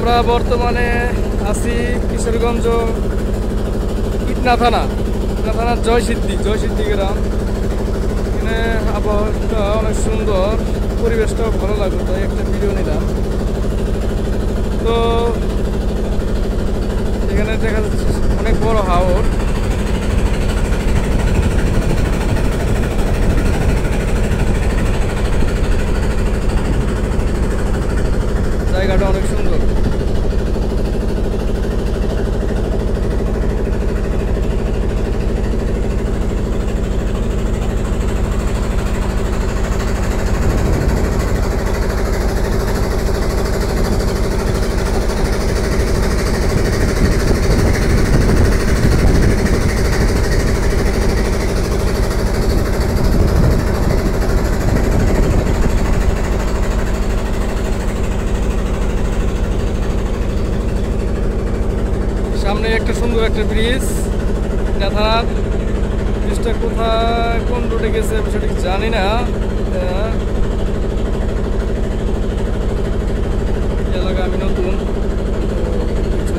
আমরা বর্তমানে আছি কিশোরগঞ্জ ইটনা থানার জয়সিদ্ধি গ্রাম। এখানে আবহাওয়াটা অনেক সুন্দর, পরিবেশটাও ভালো লাগলো, তাই একটা ভিডিও নিলাম। তো এখানে দেখা যাচ্ছে অনেক বড় হাওর। জায়গাটা অনেক সুন্দর। সামনে একটা সুন্দর একটা ব্রিজ, থানার ব্রিজটা কোথায় কোন রোডে গেছে আমি সঠিক জানি না। এলাকা আমি নতুন, কিছু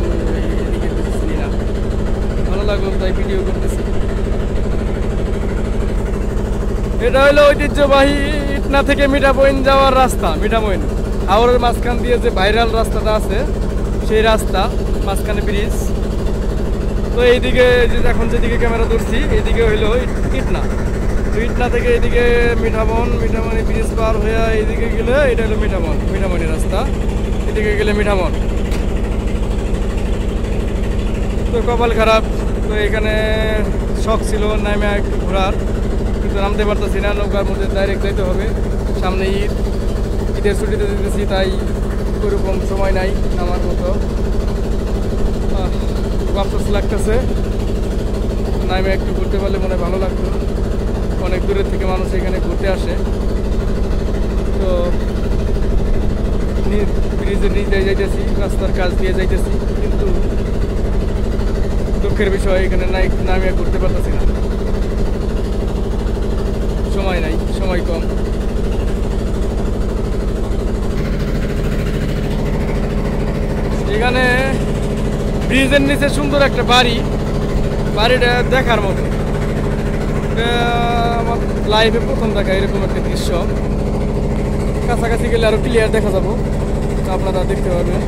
এদিকে কিছু চিনি না, ভালো লাগলো তাই ভিডিও করতেছি। এটা হলো ঐতিহ্যবাহী ইটনা থেকে মিঠামইন যাওয়ার রাস্তা। মিঠামইন হাওরের মাঝখান দিয়ে যে ভাইরাল রাস্তাটা আছে সেই রাস্তা, মাঝখানে ব্রিজ। তো এইদিকে এখন যেদিকে ক্যামেরা ধরছি এইদিকে হইলো ইটনা। তো ইটনা থেকে এইদিকে মিঠামইন ব্রিজ পার হয়ে এইদিকে গেলে এটা হলো মিঠামইনের রাস্তা, এদিকে গেলে মিঠামইন। তো কপাল খারাপ, তো এখানে শখ ছিল নামে একটু ঘোরার, কিন্তু নামতে পারতেছি না, নৌকার মধ্যে ডাইরেক্ট যাইতে হবে। সামনে ঈদের ছুটিতে যেতেছি, তাই ওইরকম সময় নাই নামার মতো। আফসোস লাগতেছে, নামে একটু ঘুরতে পারলে মনে ভালো লাগতো। অনেক দূরের থেকে মানুষ এখানে ঘুরতে আসে। তো ব্রিজের নিচ দিয়ে যাইতেছি, রাস্তার কাজ দিয়ে যাইতেছি, কিন্তু দুঃখের বিষয় এখানে নামে ঘুরতে পারতেছি না, সময় নাই, সময় কম। এখানে ব্রিজের নিচে সুন্দর একটা বাড়িটা দেখার মতো। আমার লাইফে প্রথম দেখা এরকম একটা দৃশ্য। কাছাকাছি গেলে আরো ক্লিয়ার দেখা যাবো, আপনারা দেখতে পারবেন।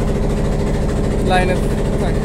লাইনে থাকে।